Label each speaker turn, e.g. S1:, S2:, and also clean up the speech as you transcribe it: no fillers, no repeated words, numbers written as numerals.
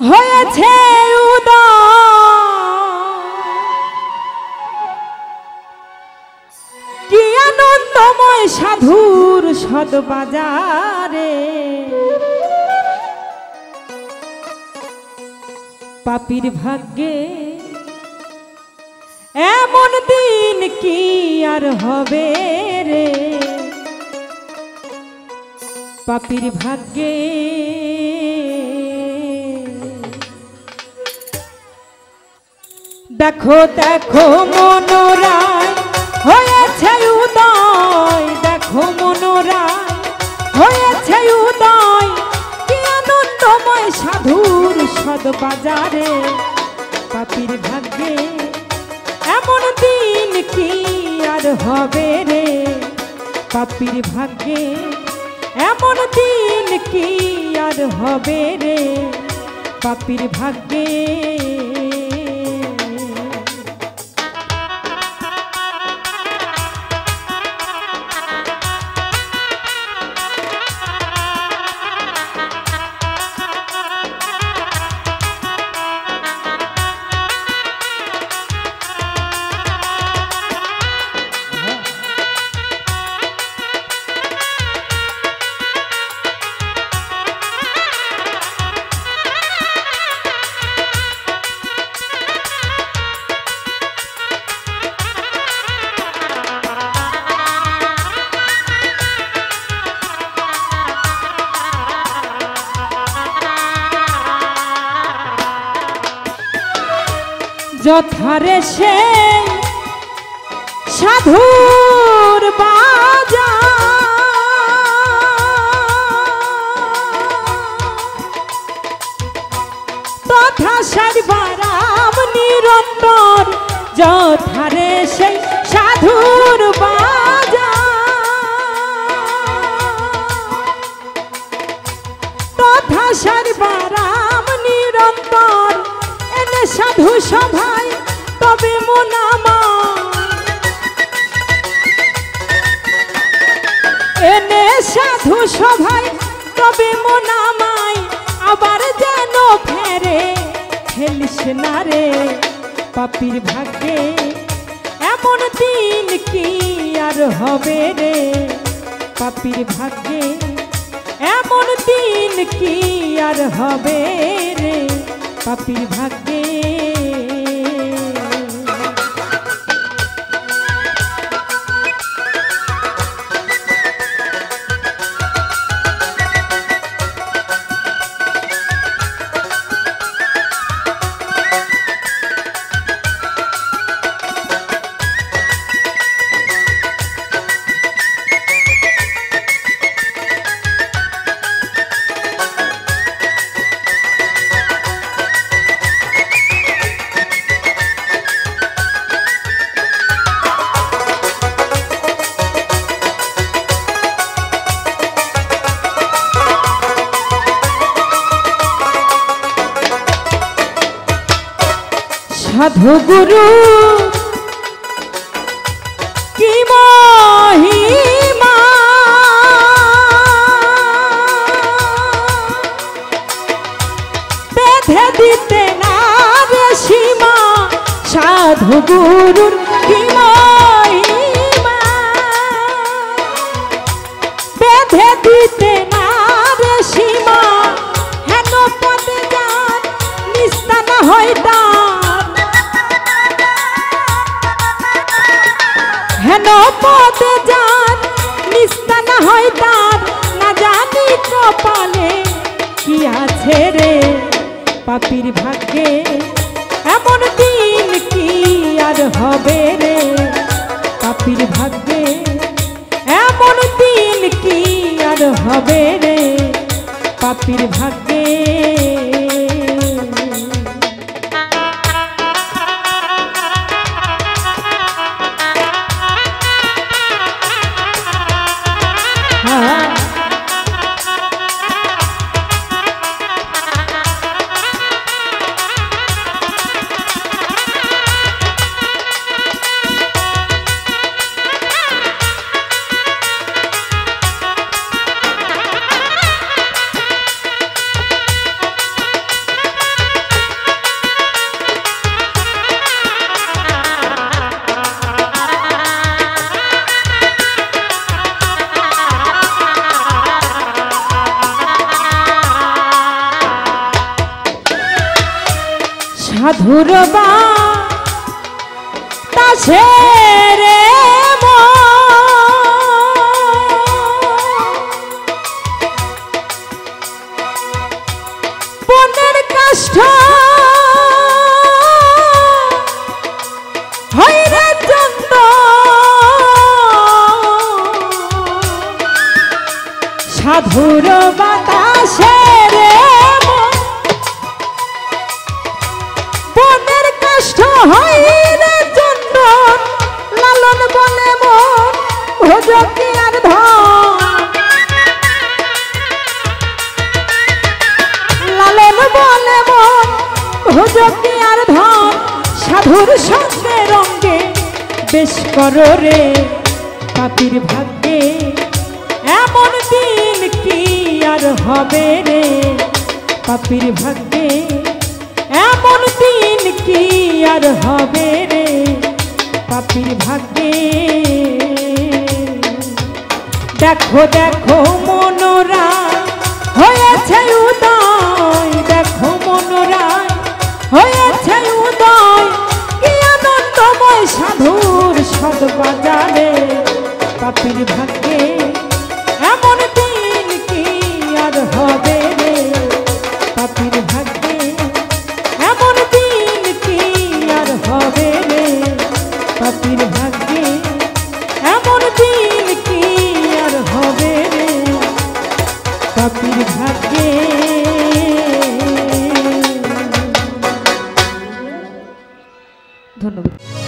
S1: হয়েছে কি আনন্দময় সাধুর সদবাজারে পাপীর ভাগ্যে এমন দিন কি আর হবে রে পাপীর ভাগ্যে দেখো দেখো মনোরায় হয়েছে উদয় দেখো মনোরায় হয়েছে উদয় কি আনন্দময় সাধুর সদবাজারে পাপীর ভাগ্যে এমন দিন কি আর হবে রে পাপীর ভাগ্যে এমন দিন কি আর হবে রে পাপীর ভাগ্যে যথারে সে সাধুর বাজার তথা সর্বরাম নিরন্তর যথারে সেই সাধুর বাজার তথা সর্বরাম নিরন্তর এনে সাধু সভায় তবে মনামা এনে সাধু সভায় তবে মনামাই আবার যেন ফেরে খেলিস না রে পাপীর ভাগ্যে এমন দিন কি আর হবে রে পাপীর ভাগ্যে এমন দিন কি আর হবে রে পাপীর ভাগ্যে সাধু গুরু কি মহিমা বেঁধে দিতে না রে সীমা সাধু গুরুর কি মহিমা বেঁধে দিতে না রে সীমা হেন পদে যান নিস্তানা হয় হেন পদে যান নিস্তানা হয় তার না জানি কপালে কি আছে রে পাপীর ভাগ্যে এমন দিন কি আর হবে রে পাপীর ভাগ্যে এমন দিন কি আর হবে রে পাপীর ভাগ্যে সাধুর বাতাসে রে বনের কাষ্ঠ হইরে চন্দ সাধুর বাতাসে রে বনের কাষ্ঠ হইরে চন্দন লালন বলে মন ভোজকি আর ধন লালন বলে মন ভোজকি আর ধন সাধুর সঙ্গে রঙ্গে বেশ করো রে পাপীর ভাগ্যে এমন দিন কি আর হবে রে পাপীর ভাগ্যে এমন দিন কি আর হবে রে পাপীর ভাগ্যে দেখো দেখো মনোরা হয়েছে উদয় দেখো মনোরা হয়েছে উদয় কি আনন্দময় সাধুর সদবাজারে পাপীর ভাগ্যে এমন দিন কি আর হবে রে পাপীর ভাগ্যে এমন দিন কি আর হবে রে পাপীর ভাগ্যে এমন দিন কি আর হবে রে পাপীর ভাগ্যে ধন্যবাদ।